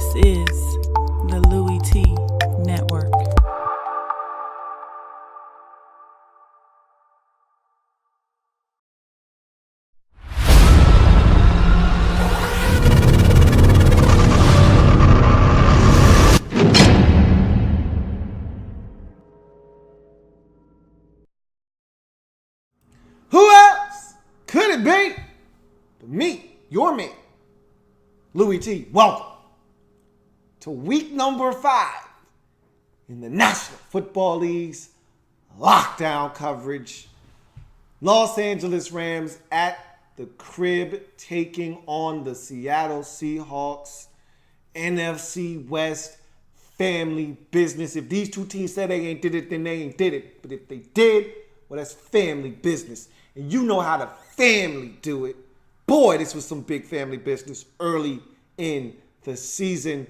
This is the Louie T Network. Who else could it be but me, your man, Louie T? Welcome to week number 5 in the National Football League's lockdown coverage. Los Angeles Rams at the crib taking on the Seattle Seahawks. NFC West family business. If these two teams said they ain't did it, then they ain't did it. But if they did, well, that's family business. And you know how the family do it. Boy, this was some big family business early in the season.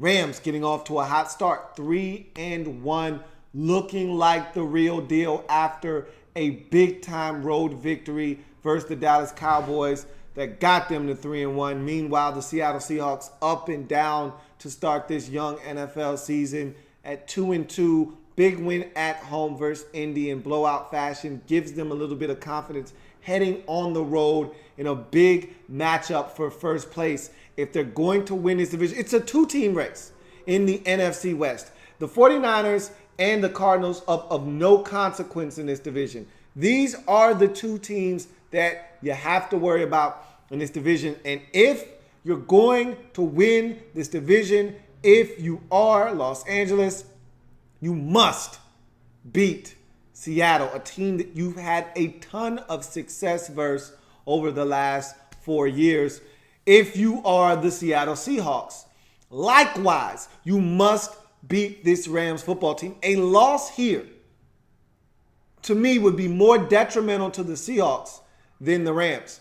Rams getting off to a hot start, 3-1, looking like the real deal after a big-time road victory versus the Dallas Cowboys that got them to 3-1. Meanwhile, the Seattle Seahawks up and down to start this young NFL season at 2-2. Big win at home versus Indy in blowout fashion gives them a little bit of confidence heading on the road in a big matchup for first place. If they're going to win this division, it's a two-team race in the NFC West. The 49ers and the Cardinals of no consequence in this division. These are the two teams that you have to worry about in this division. And if you're going to win this division, if you are Los Angeles, you must beat Seattle, a team that you've had a ton of success versus over the last 4 years. If you are the Seattle Seahawks, likewise, you must beat this Rams football team. A loss here, to me, would be more detrimental to the Seahawks than the Rams.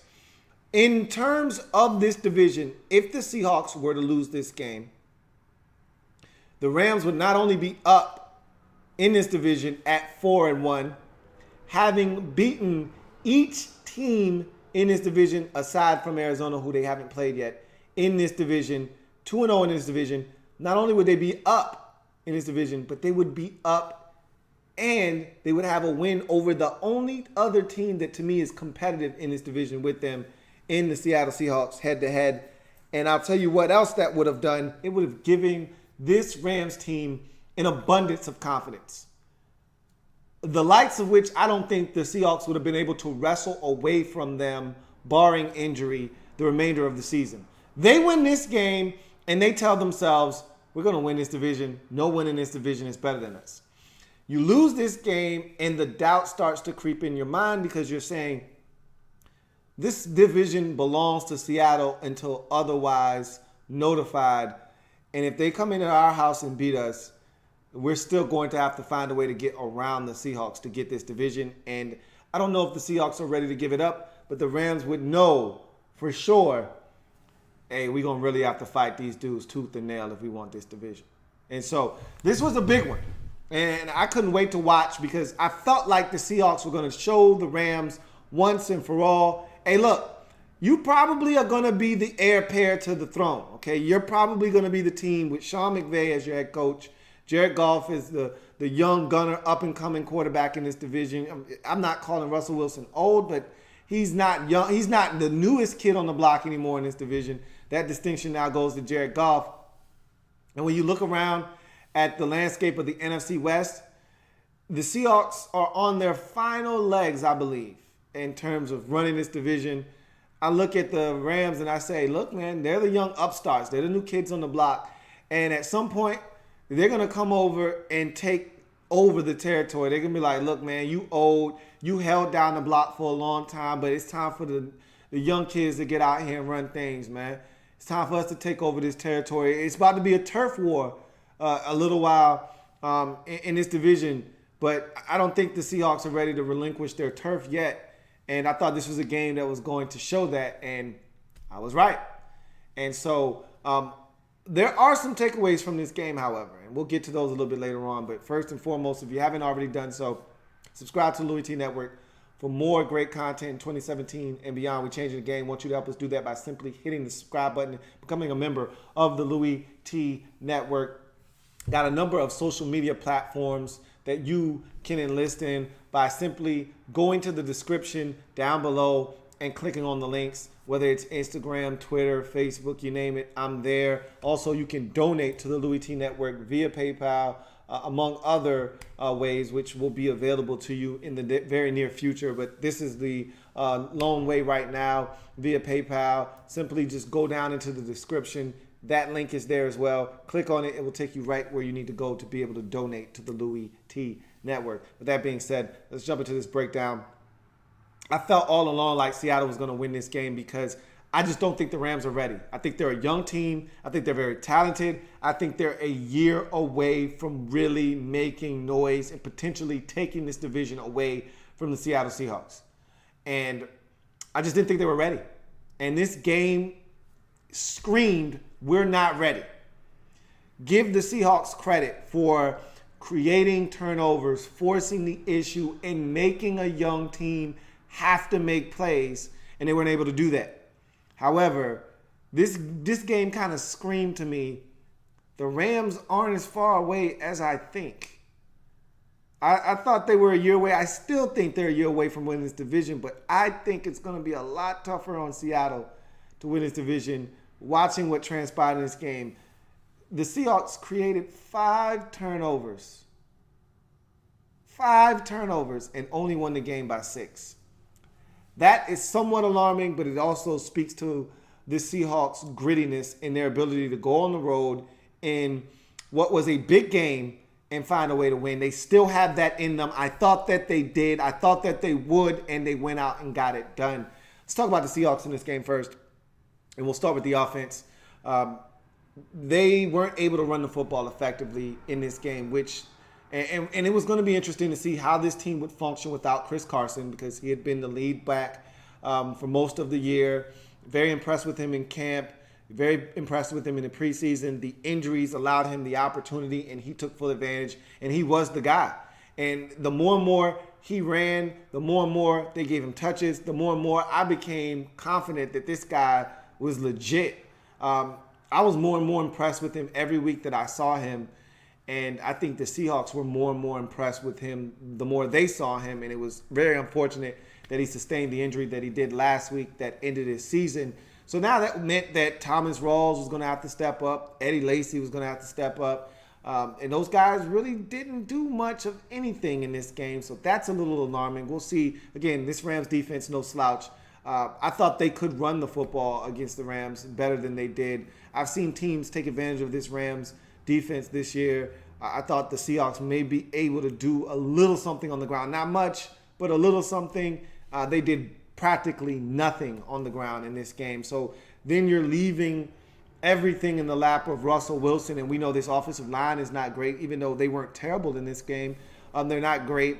In terms of this division, if the Seahawks were to lose this game, the Rams would not only be up in this division at 4-1, having beaten each team in this division, aside from Arizona, who they haven't played yet, in this division, 2-0 in this division. Not only would they be up in this division, but they would be up and they would have a win over the only other team that to me is competitive in this division with them in the Seattle Seahawks head-to-head. And I'll tell you what else that would have done. It would have given this Rams team an abundance of confidence, the likes of which I don't think the Seahawks would have been able to wrestle away from them, barring injury, the remainder of the season. They win this game, and they tell themselves, we're going to win this division. No one in this division is better than us. You lose this game, and the doubt starts to creep in your mind because you're saying, this division belongs to Seattle until otherwise notified. And if they come into our house and beat us, we're still going to have to find a way to get around the Seahawks to get this division. And I don't know if the Seahawks are ready to give it up, but the Rams would know for sure, hey, we're going to really have to fight these dudes tooth and nail if we want this division. And so this was a big one. And I couldn't wait to watch because I felt like the Seahawks were going to show the Rams once and for all, hey, look, you probably are going to be the heir apparent to the throne, okay? You're probably going to be the team with Sean McVay as your head coach. Jared Goff is the young gunner, up-and-coming quarterback in this division. I'm not calling Russell Wilson old, but he's not young. He's not the newest kid on the block anymore in this division. That distinction now goes to Jared Goff. And when you look around at the landscape of the NFC West, the Seahawks are on their final legs, I believe, in terms of running this division. I look at the Rams and I say, look, man, they're the young upstarts. They're the new kids on the block. And at some point, they're going to come over and take over the territory. They're going to be like, look, man, you old. You held down the block for a long time, but it's time for the young kids to get out here and run things, man. It's time for us to take over this territory. It's about to be a turf war a little while in this division, but I don't think the Seahawks are ready to relinquish their turf yet. And I thought this was a game that was going to show that, and I was right. And so there are some takeaways from this game, however, and we'll get to those a little bit later on. But first and foremost, if you haven't already done so, subscribe to the Louie T Network. for more great content in 2017 and beyond. We're changing the game. I want you to help us do that by simply hitting the subscribe button, becoming a member of the Louie T Network. Got a number of social media platforms that you can enlist in by simply going to the description down below and clicking on the links, whether it's Instagram, Twitter, Facebook, you name it, I'm there. Also, you can donate to the Louie T Network via PayPal, among other ways, which will be available to you in the very near future. But this is the lone way right now via PayPal. Simply just go down into the description. That link is there as well. Click on it. It will take you right where you need to go to be able to donate to the Louie T Network. With that being said, let's jump into this breakdown. I felt all along like Seattle was going to win this game because I just don't think the Rams are ready. I think they're a young team. I think they're very talented. I think they're a year away from really making noise and potentially taking this division away from the Seattle Seahawks. And I just didn't think they were ready. And this game screamed, we're not ready. Give the Seahawks credit for creating turnovers, forcing the issue, and making a young team have to make plays, and they weren't able to do that. However, this game kind of screamed to me, the Rams aren't as far away as I think. I thought they were a year away. I still think they're a year away from winning this division, but I think it's going to be a lot tougher on Seattle to win this division. Watching what transpired in this game, the Seahawks created 5 turnovers. 5 turnovers and only won the game by 6. That is somewhat alarming, but it also speaks to the Seahawks' grittiness and their ability to go on the road in what was a big game and find a way to win. They still have that in them. I thought that they did. I thought that they would, and they went out and got it done. Let's talk about the Seahawks in this game first, and we'll start with the offense. They weren't able to run the football effectively in this game, which and it was going to be interesting to see how this team would function without Chris Carson, because he had been the lead back for most of the year. Very impressed with him in camp. Very impressed with him in the preseason. The injuries allowed him the opportunity, and he took full advantage, and he was the guy. And the more and more he ran, the more and more they gave him touches, the more and more I became confident that this guy was legit. I was more and more impressed with him every week that I saw him, and I think the Seahawks were more and more impressed with him the more they saw him, and it was very unfortunate that he sustained the injury that he did last week that ended his season. So now that meant that Thomas Rawls was going to have to step up. Eddie Lacy was going to have to step up. And those guys really didn't do much of anything in this game. So that's a little alarming. We'll see. Again, this Rams defense, no slouch. I thought they could run the football against the Rams better than they did. I've seen teams take advantage of this Rams defense this year. I thought the Seahawks may be able to do a little something on the ground. Not much, but a little something. They did practically nothing on the ground in this game. So then you're leaving everything in the lap of Russell Wilson, and we know this offensive line is not great, even though they weren't terrible in this game. They're not great.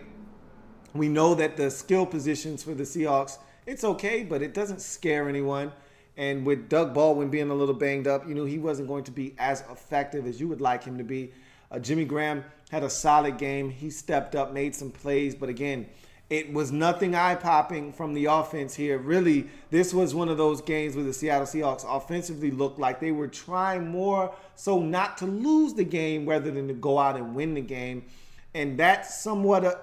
We know that the skill positions for the Seahawks, it's okay, but it doesn't scare anyone. And with Doug Baldwin being a little banged up, you knew he wasn't going to be as effective as you would like him to be. Jimmy Graham had a solid game. He stepped up, made some plays, but again, it was nothing eye-popping from the offense here. Really, this was one of those games where the Seattle Seahawks offensively looked like they were trying more so not to lose the game rather than to go out and win the game. And that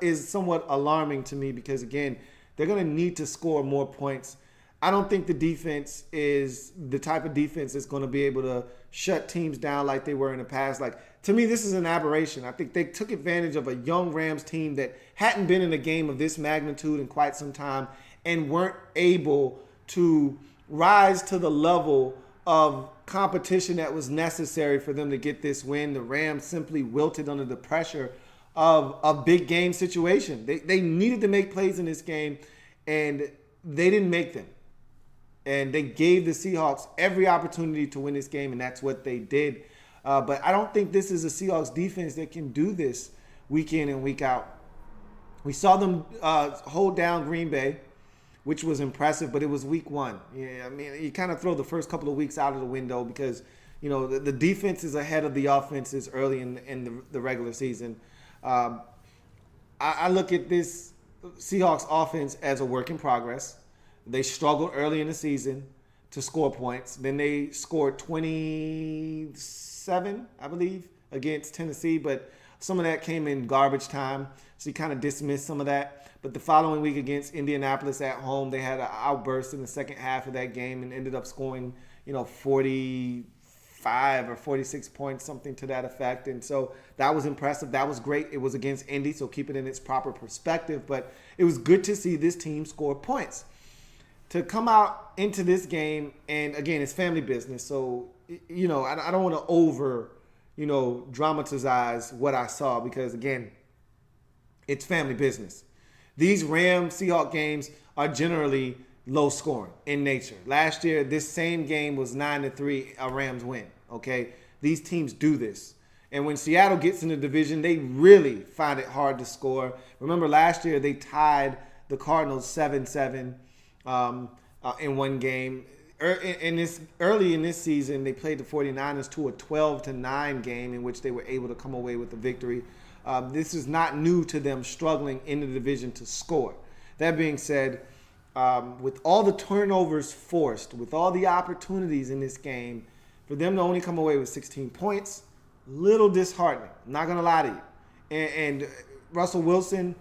is somewhat alarming to me because, again, they're going to need to score more points. I don't think the defense is the type of defense that's going to be able to shut teams down like they were in the past. Like, to me, this is an aberration. I think they took advantage of a young Rams team that hadn't been in a game of this magnitude in quite some time and weren't able to rise to the level of competition that was necessary for them to get this win. The Rams simply wilted under the pressure of a big game situation. They needed to make plays in this game, and they didn't make them. And they gave the Seahawks every opportunity to win this game, and that's what they did. But I don't think this is a Seahawks defense that can do this week in and week out. We saw them hold down Green Bay, which was impressive, but it was week 1. Yeah, I mean, you kind of throw the first couple of weeks out of the window because, you know, the defense is ahead of the offenses early in the regular season. I look at this Seahawks offense as a work in progress. They struggled early in the season to score points. Then they scored 27, I believe, against Tennessee, but some of that came in garbage time, so you kind of dismissed some of that. But the following week against Indianapolis at home, they had an outburst in the second half of that game and ended up scoring, 45 or 46 points, something to that effect. And so that was impressive. That was great. It was against Indy, so keep it in its proper perspective. But it was good to see this team score points. To come out into this game, and again, it's family business, so, I don't want to dramatize what I saw because, again, it's family business. These Rams-Seahawks games are generally low scoring in nature. Last year, this same game was 9-3, a Rams win, okay? These teams do this. And when Seattle gets in the division, they really find it hard to score. Remember, last year, they tied the Cardinals 7-7 in one game. Early in this season, they played the 49ers to a 12-9 game in which they were able to come away with the victory. This is not new to them struggling in the division to score. That being said, with all the turnovers forced, with all the opportunities in this game, for them to only come away with 16 points, little disheartening. I'm not going to lie to you. And Russell Wilson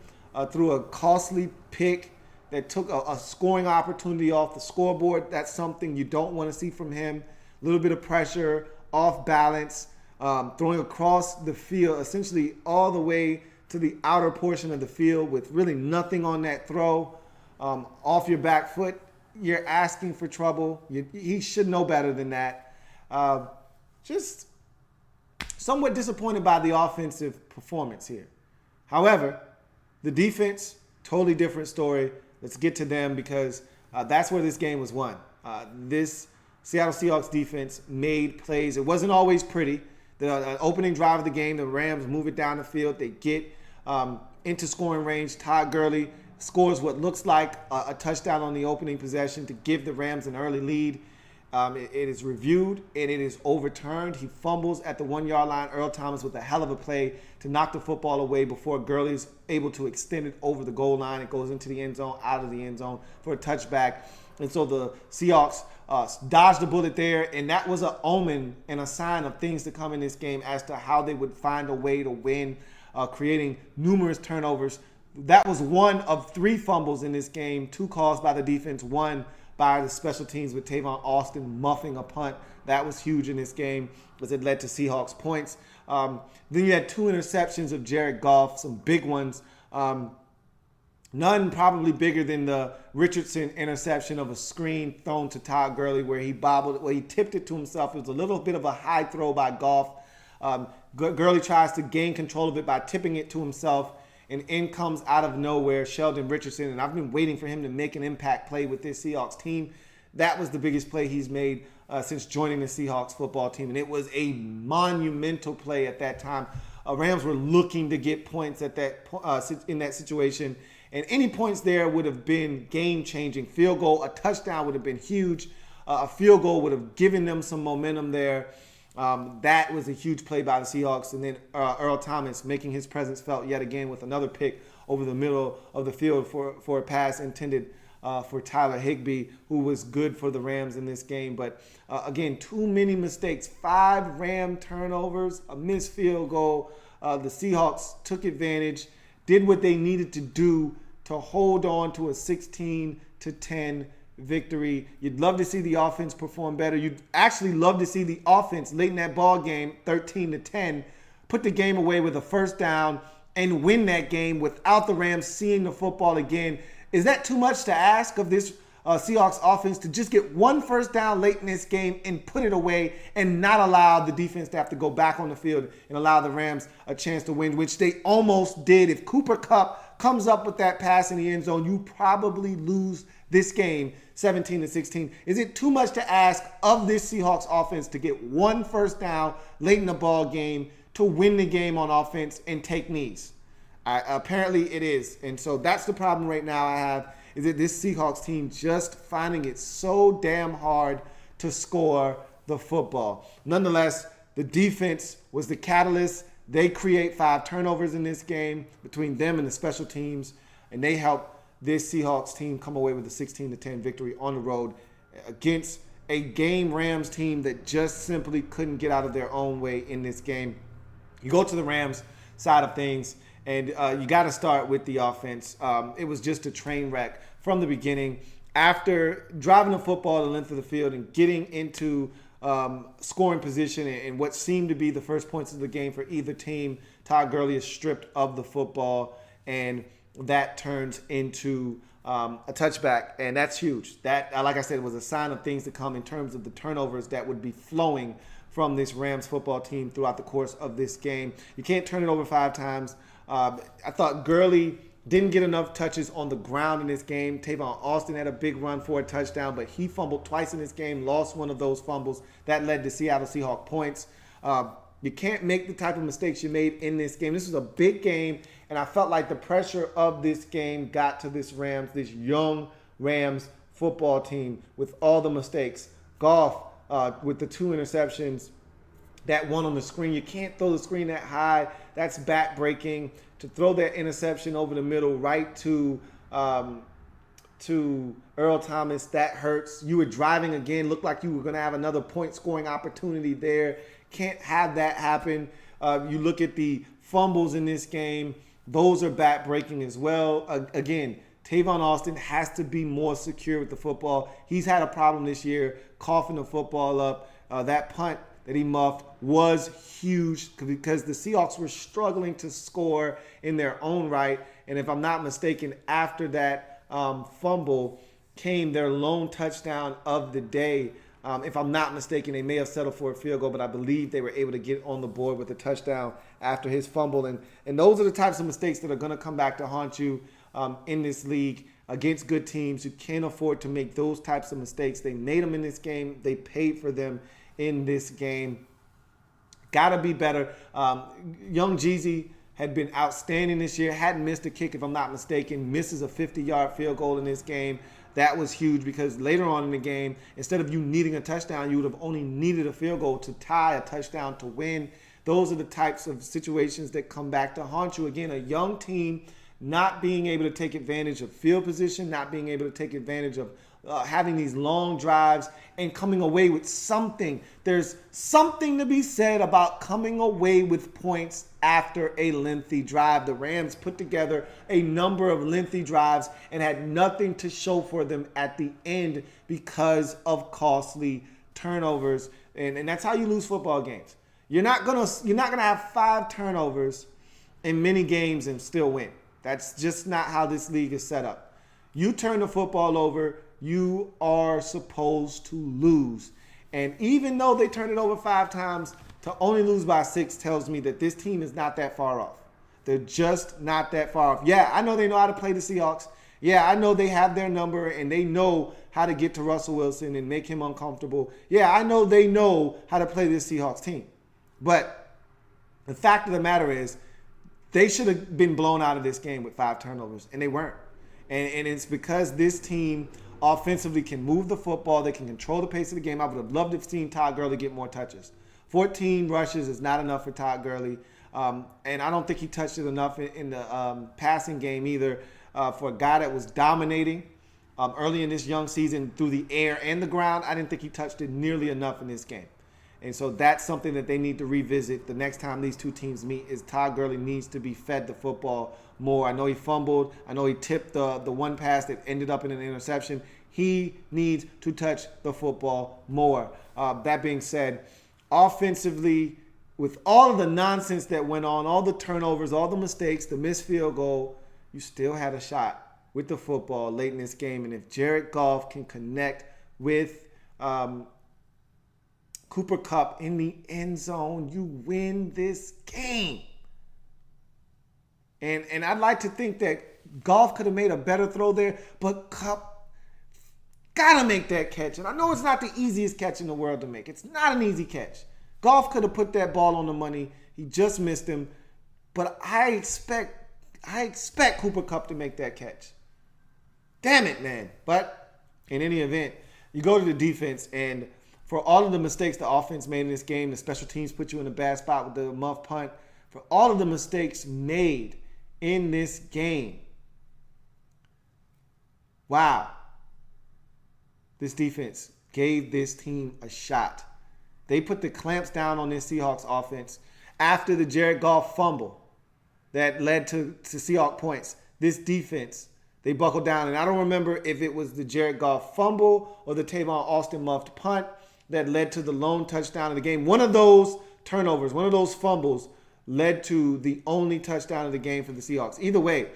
threw a costly pick that took a scoring opportunity off the scoreboard. That's something you don't want to see from him. A little bit of pressure, off balance, throwing across the field, essentially all the way to the outer portion of the field with really nothing on that throw, off your back foot. You're asking for trouble. He should know better than that. Just somewhat disappointed by the offensive performance here. However, the defense, totally different story. Let's get to them because that's where this game was won. This Seattle Seahawks defense made plays. It wasn't always pretty. The opening drive of the game, the Rams move it down the field. They get into scoring range. Todd Gurley scores what looks like a touchdown on the opening possession to give the Rams an early lead. It is reviewed and it is overturned. He fumbles at the 1-yard line. Earl Thomas with a hell of a play to knock the football away before Gurley's able to extend it over the goal line. It goes into the end zone, out of the end zone for a touchback. And so the Seahawks dodged a bullet there, and that was an omen and a sign of things to come in this game as to how they would find a way to win, creating numerous turnovers. That was one of 3 fumbles in this game, 2 caused by the defense, 1 by the special teams with Tavon Austin muffing a punt. That was huge in this game as it led to Seahawks points. Then you had 2 interceptions of Jared Goff, some big ones. None probably bigger than the Richardson interception of a screen thrown to Todd Gurley where he he tipped it to himself. It was a little bit of a high throw by Goff. Gurley tries to gain control of it by tipping it to himself, and in comes out of nowhere Sheldon Richardson. And I've been waiting for him to make an impact play with this Seahawks team. That was the biggest play he's made since joining the Seahawks football team, and it was a monumental play at that time. Rams were looking to get points at that in that situation. And any points there would have been game-changing. Field goal, a touchdown would have been huge. A field goal would have given them some momentum there. That was a huge play by the Seahawks. And then Earl Thomas making his presence felt yet again with another pick over the middle of the field for a pass intended for Tyler Higbee, who was good for the Rams in this game. But again, too many mistakes. 5 Ram turnovers, a missed field goal. The Seahawks took advantage, did what they needed to do to hold on to a 16-10 victory. You'd love to see the offense perform better. You'd actually love to see the offense late in that ball game, 13-10, put the game away with a first down and win that game without the Rams seeing the football again. Is that too much to ask of this Seahawks offense to just get one first down late in this game and put it away and not allow the defense to have to go back on the field and allow the Rams a chance to win, which they almost did? If Cooper Kupp comes up with that pass in the end zone, you probably lose this game 17-16. Is it too much to ask of this Seahawks offense to get one first down late in the ball game to win the game on offense and take knees? Apparently it is. And so that's the problem right now I have, is that this Seahawks team just finding it so damn hard to score the football. Nonetheless, the defense was the catalyst. They create 5 turnovers in this game between them and the special teams. and they helped this Seahawks team come away with a 16-10 victory on the road against a game Rams team that just simply couldn't get out of their own way in this game. You go to the Rams side of things, and you got to start with the offense. It was just a train wreck from the beginning. After driving the football the length of the field and getting into scoring position and what seemed to be the first points of the game for either team, Todd Gurley is stripped of the football, and that turns into a touchback, and that's huge. That, like I said, was a sign of things to come in terms of the turnovers that would be flowing from this Rams football team throughout the course of this game. You can't turn it over 5 times. I thought Gurley didn't get enough touches on the ground in this game. Tavon Austin had a big run for a touchdown, but he fumbled twice in this game, lost one of those fumbles. That led to Seattle Seahawks points. You can't make the type of mistakes you made in this game. This was a big game, and I felt like the pressure of this game got to this young Rams football team with all the mistakes. Goff with the 2 interceptions, that one on the screen. You can't throw the screen that high. That's back-breaking. To throw that interception over the middle right to Earl Thomas, that hurts. You were driving again. Looked like you were going to have another point-scoring opportunity there. Can't have that happen. You look at the fumbles in this game. Those are back-breaking as well. Again, Tavon Austin has to be more secure with the football. He's had a problem this year coughing the football up. That punt that he muffed was huge because the Seahawks were struggling to score in their own right. And if I'm not mistaken, after that fumble came their lone touchdown of the day. If I'm not mistaken, they may have settled for a field goal, but I believe they were able to get on the board with a touchdown after his fumble. And those are the types of mistakes that are going to come back to haunt you in this league against good teams. You can't afford to make those types of mistakes. They made them in this game. They paid for them in this game. Got to be better. Young Jeezy had been outstanding this year. Hadn't missed a kick, if I'm not mistaken. Misses a 50-yard field goal in this game. That was huge because later on in the game, instead of you needing a touchdown, you would have only needed a field goal to tie, a touchdown to win. Those are the types of situations that come back to haunt you. Again, a young team not being able to take advantage of field position, not being able to take advantage of having these long drives and coming away with something. There's something to be said about coming away with points after a lengthy drive. The Rams put together a number of lengthy drives and had nothing to show for them at the end because of costly turnovers. And that's how you lose football games. You're not gonna have 5 turnovers in many games and still win. That's just not how this league is set up. You turn the football over, you are supposed to lose. And even though they turned it over 5 times, to only lose by 6 tells me that this team is not that far off. They're just not that far off. Yeah, I know they know how to play the Seahawks. Yeah, I know they have their number and they know how to get to Russell Wilson and make him uncomfortable. Yeah, I know they know how to play this Seahawks team. But the fact of the matter is, they should have been blown out of this game with 5 turnovers, and they weren't. And it's because this team offensively can move the football. They can control the pace of the game. I would have loved to have seen Todd Gurley get more touches. 14 rushes is not enough for Todd Gurley. And I don't think he touched it enough in the passing game either for a guy that was dominating early in this young season through the air and the ground. I didn't think he touched it nearly enough in this game. And so that's something that they need to revisit the next time these two teams meet is Todd Gurley needs to be fed the football more. I know he fumbled. I know he tipped the one pass that ended up in an interception. He needs to touch the football more. That being said, offensively, with all of the nonsense that went on, all the turnovers, all the mistakes, the missed field goal, you still had a shot with the football late in this game. And if Jared Goff can connect with Cooper Kupp in the end zone, you win this game. And I'd like to think that Goff could have made a better throw there, but Kupp gotta make that catch. And I know it's not the easiest catch in the world to make. It's not an easy catch. Goff could have put that ball on the money. He just missed him. But I expect Cooper Kupp to make that catch. Damn it, man. But in any event, you go to the defense, and for all of the mistakes the offense made in this game, the special teams put you in a bad spot with the muff punt. For all of the mistakes made in this game, Wow. This defense gave this team a shot. They put the clamps down on this Seahawks offense after the Jared Goff fumble that led to Seahawks points. This defense, they buckled down. And I don't remember if it was the Jared Goff fumble or the Tavon Austin muffed punt that led to the lone touchdown of the game. One of those turnovers, one of those fumbles led to the only touchdown of the game for the Seahawks. Either way,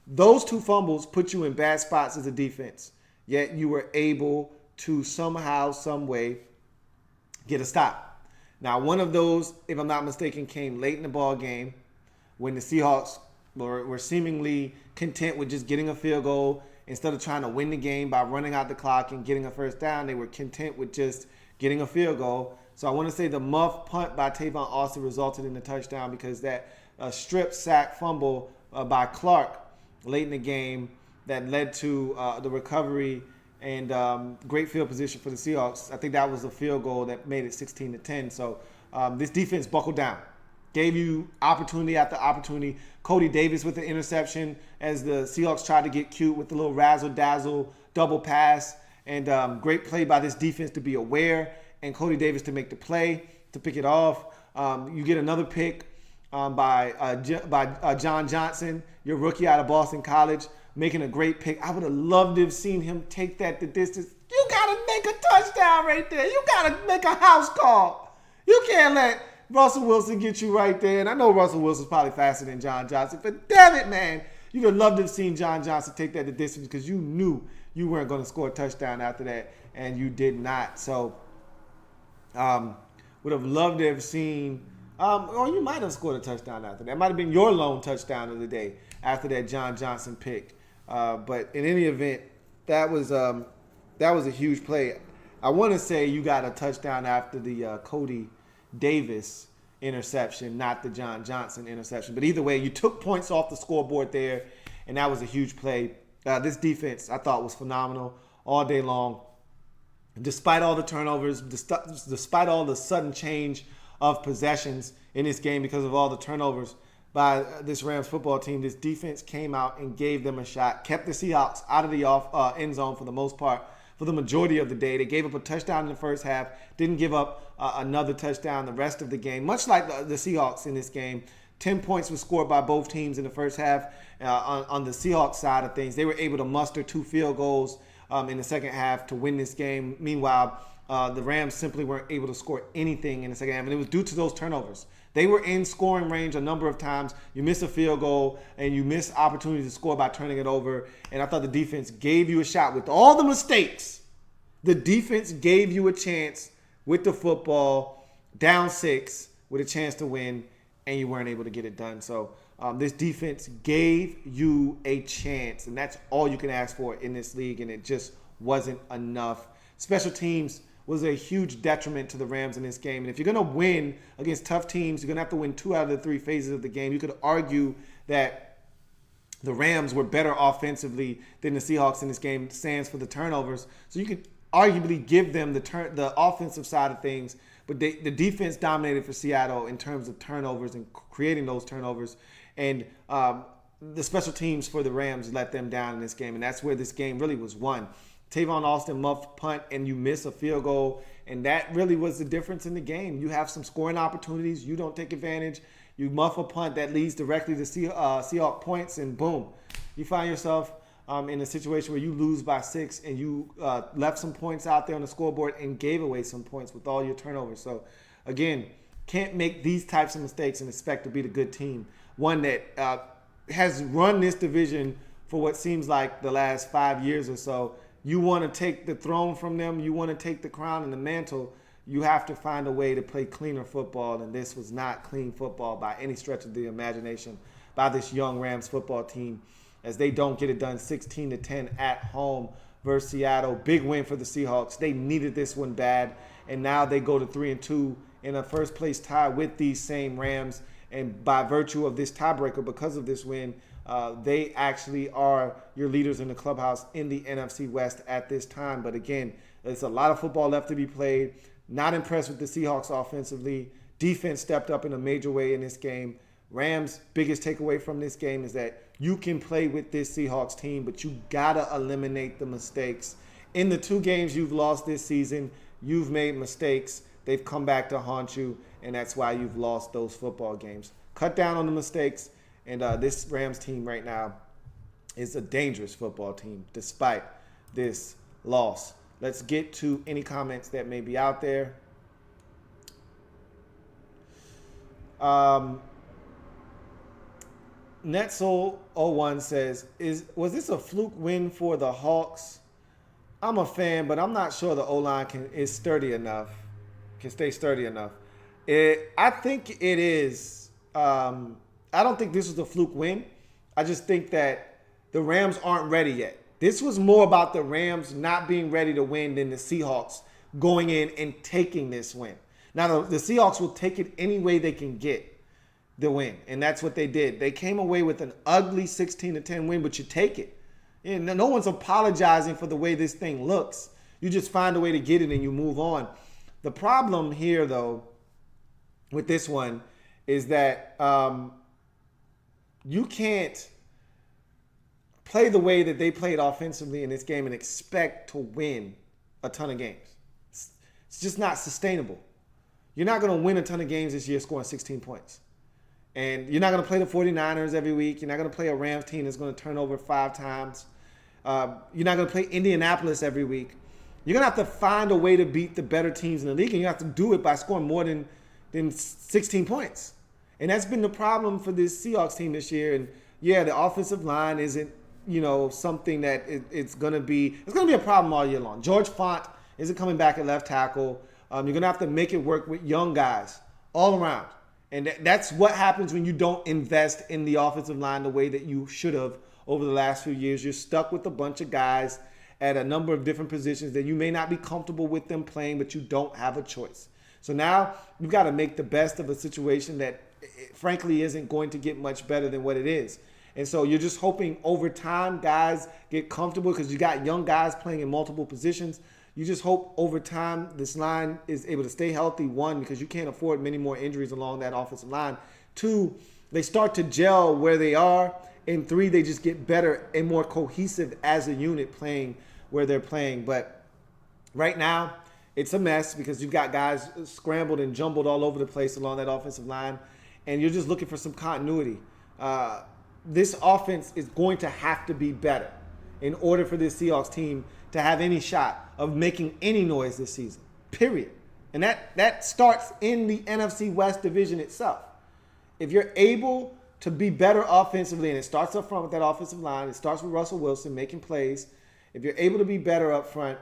those two fumbles put you in bad spots as a defense. Yet you were able to somehow, some way, get a stop. Now, one of those, if I'm not mistaken, came late in the ball game when the Seahawks were seemingly content with just getting a field goal. Instead of trying to win the game by running out the clock and getting a first down, they were content with just getting a field goal. So I want to say the muff punt by Tavon Austin resulted in the touchdown because that strip sack fumble by Clark late in the game that led to the recovery and great field position for the Seahawks. I think that was a field goal that made it 16-10. So this defense buckled down. Gave you opportunity after opportunity. Cody Davis with the interception as the Seahawks tried to get cute with the little razzle-dazzle double pass. And great play by this defense to be aware and Cody Davis to make the play, to pick it off. You get another pick by John Johnson, your rookie out of Boston College, making a great pick. I would have loved to have seen him take that the distance. You got to make a touchdown right there. You got to make a house call. You can't let Russell Wilson get you right there. And I know Russell Wilson's probably faster than John Johnson, but damn it, man. You'd have loved to have seen John Johnson take that the distance because you knew you weren't going to score a touchdown after that, and you did not. So would have loved to have seen, or you might have scored a touchdown after that. It might have been your lone touchdown of the day after that John Johnson pick. But in any event, that was a huge play. I want to say you got a touchdown after the Cody Davis interception, not the John Johnson interception. But either way, you took points off the scoreboard there, and that was a huge play. This defense, I thought, was phenomenal all day long. Despite all the turnovers, despite all the sudden change of possessions in this game because of all the turnovers by this Rams football team, this defense came out and gave them a shot, kept the Seahawks out of the end zone for the most part, for the majority of the day. They gave up a touchdown in the first half, didn't give up another touchdown the rest of the game, much like the Seahawks in this game. 10 points were scored by both teams in the first half. On the Seahawks side of things, they were able to muster 2 field goals in the second half to win this game. Meanwhile, the Rams simply weren't able to score anything in the second half, and it was due to those turnovers. They were in scoring range a number of times. You miss a field goal, and you miss opportunities to score by turning it over, and I thought the defense gave you a shot. With all the mistakes, the defense gave you a chance with the football, down 6, with a chance to win, and you weren't able to get it done. So this defense gave you a chance, and that's all you can ask for in this league, and it just wasn't enough. Special teams was a huge detriment to the Rams in this game. And if you're going to win against tough teams, you're going to have to win 2 out of the 3 phases of the game. You could argue that the Rams were better offensively than the Seahawks in this game, sans for the turnovers. So you could arguably give them the offensive side of things. But the defense dominated for Seattle in terms of turnovers and creating those turnovers. And the special teams for the Rams let them down in this game. And that's where this game really was won. Tavon Austin muffed punt, and you miss a field goal. And that really was the difference in the game. You have some scoring opportunities. You don't take advantage. You muff a punt that leads directly to Seahawks points, and boom. You find yourself in a situation where you lose by 6, and you left some points out there on the scoreboard and gave away some points with all your turnovers. So, again, can't make these types of mistakes and expect to be the good team. One that has run this division for what seems like the last 5 years or so. You want to take the throne from them. You want to take the crown and the mantle. You have to find a way to play cleaner football, and this was not clean football by any stretch of the imagination by this young Rams football team, as they don't get it done 16-10 at home versus Seattle. Big win for the Seahawks. They needed this one bad, and now they go to 3-2 in a first-place tie with these same Rams. And by virtue of this tiebreaker, because of this win, they actually are your leaders in the clubhouse in the NFC West at this time. But again, there's a lot of football left to be played. Not impressed with the Seahawks offensively. Defense stepped up in a major way in this game. Rams' biggest takeaway from this game is that you can play with this Seahawks team, but you got to eliminate the mistakes. In the 2 games you've lost this season, you've made mistakes. They've come back to haunt you, and that's why you've lost those football games. Cut down on the mistakes, and this Rams team right now is a dangerous football team despite this loss. Let's get to any comments that may be out there. Netsoul01 says, was this a fluke win for the Hawks? I'm a fan, but I'm not sure the O-line can stay sturdy enough. I think it is. I don't think this was a fluke win. I just think that the Rams aren't ready yet. This was more about the Rams not being ready to win than the Seahawks going in and taking this win. Now, the Seahawks will take it any way they can get the win, and that's what they did. They came away with an ugly 16-10 win, but you take it. And no one's apologizing for the way this thing looks. You just find a way to get it and you move on. The problem here, though, with this one is that you can't play the way that they played offensively in this game and expect to win a ton of games. It's just not sustainable. You're not going to win a ton of games this year scoring 16 points. And you're not going to play the 49ers every week. You're not going to play a Rams team that's going to turn over 5 times. You're not going to play Indianapolis every week. You're going to have to find a way to beat the better teams in the league, and you have to do it by scoring more than 16 points. And that's been the problem for this Seahawks team this year. And, yeah, the offensive line isn't, something that it's going to be a problem all year long. George Font isn't coming back at left tackle. You're going to have to make it work with young guys all around. And that's what happens when you don't invest in the offensive line the way that you should have over the last few years. You're stuck with a bunch of guys at a number of different positions that you may not be comfortable with them playing, but you don't have a choice. So now you've got to make the best of a situation that, frankly, isn't going to get much better than what it is. And so you're just hoping over time guys get comfortable because you got young guys playing in multiple positions. You just hope over time this line is able to stay healthy, 1, because you can't afford many more injuries along that offensive line. 2, they start to gel where they are. And 3, they just get better and more cohesive as a unit playing where they're playing. But right now, it's a mess because you've got guys scrambled and jumbled all over the place along that offensive line. And you're just looking for some continuity. This offense is going to have to be better in order for this Seahawks team to have any shot of making any noise this season, period. And that starts in the NFC West division itself. If you're able to be better offensively, and it starts up front with that offensive line, it starts with Russell Wilson making plays. If you're able to be better up front,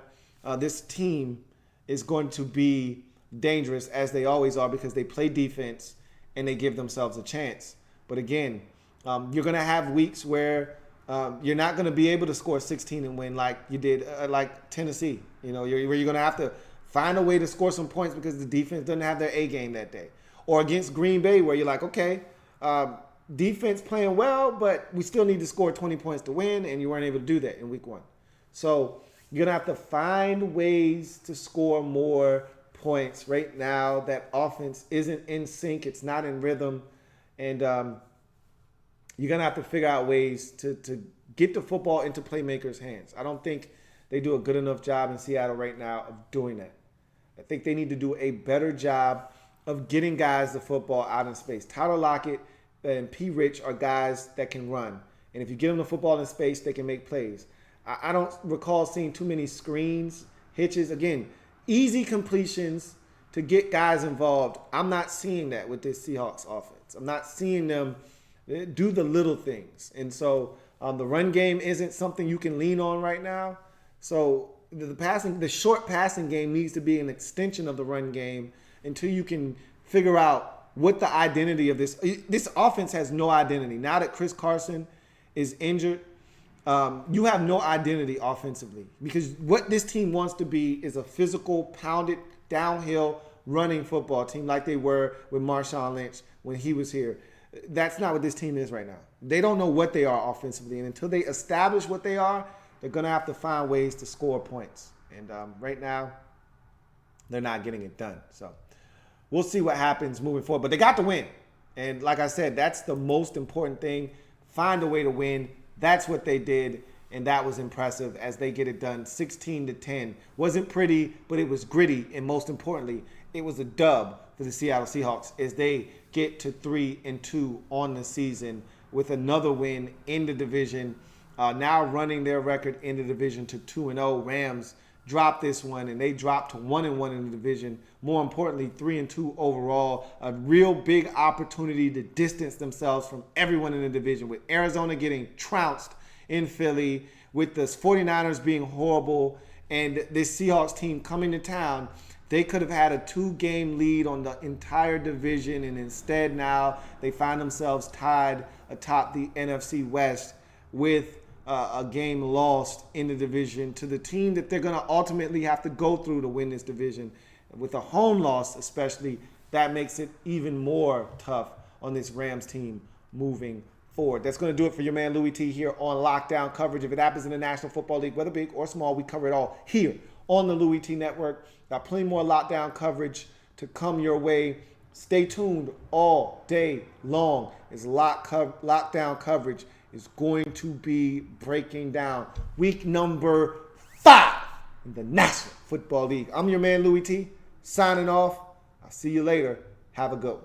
this team is going to be dangerous, as they always are, because they play defense and they give themselves a chance. But again, you're going to have weeks where you're not going to be able to score 16 and win like you did, like Tennessee. Where you're going to have to find a way to score some points because the defense doesn't have their A game that day. Or against Green Bay, where you're like, okay, defense playing well, but we still need to score 20 points to win, and you weren't able to do that in week 1. So you're going to have to find ways to score more points. Right now, that offense isn't in sync. It's not in rhythm. And you're going to have to figure out ways to get the football into playmakers' hands. I don't think they do a good enough job in Seattle right now of doing that. I think they need to do a better job of getting guys the football out in space. Tyler Lockett and P. Rich are guys that can run. And if you get them the football in space, they can make plays. I don't recall seeing too many screens, hitches. Again, easy completions to get guys involved. I'm not seeing that with this Seahawks offense. I'm not seeing them do the little things. And so the run game isn't something you can lean on right now. So the short passing game needs to be an extension of the run game until you can figure out what the identity of this offense has no identity. Now that Chris Carson is injured, you have no identity offensively, because what this team wants to be is a physical, pounded, downhill, running football team like they were with Marshawn Lynch when he was here. That's not what this team is right now. They don't know what they are offensively, and until they establish what they are, they're going to have to find ways to score points. And right now, they're not getting it done. So we'll see what happens moving forward. But they got the win. And like I said, that's the most important thing. Find a way to win. That's what they did. And that was impressive as they get it done 16-10. Wasn't pretty, but it was gritty. And most importantly, it was a dub for the Seattle Seahawks as they get to 3-2 on the season with another win in the division. Now running their record in the division to 2-0. Rams dropped this one, and they dropped to 1-1 in the division. More importantly, 3-2 overall. A real big opportunity to distance themselves from everyone in the division, with Arizona getting trounced in Philly, with the 49ers being horrible, and this Seahawks team coming to town. They could have had a 2-game lead on the entire division, and instead now they find themselves tied atop the NFC West with a game lost in the division to the team that they're going to ultimately have to go through to win this division. With a home loss especially, that makes it even more tough on this Rams team moving forward. That's going to do it for your man Louie T here on Lockdown Coverage. If it happens in the National Football League, whether big or small, we cover it all here on the Louie T Network. Got plenty more Lockdown coverage to come your way. Stay tuned all day long as Lockdown Coverage is going to be breaking down week number 5 in the National Football League. I'm your man Louie T, signing off. I'll see you later. Have a good one.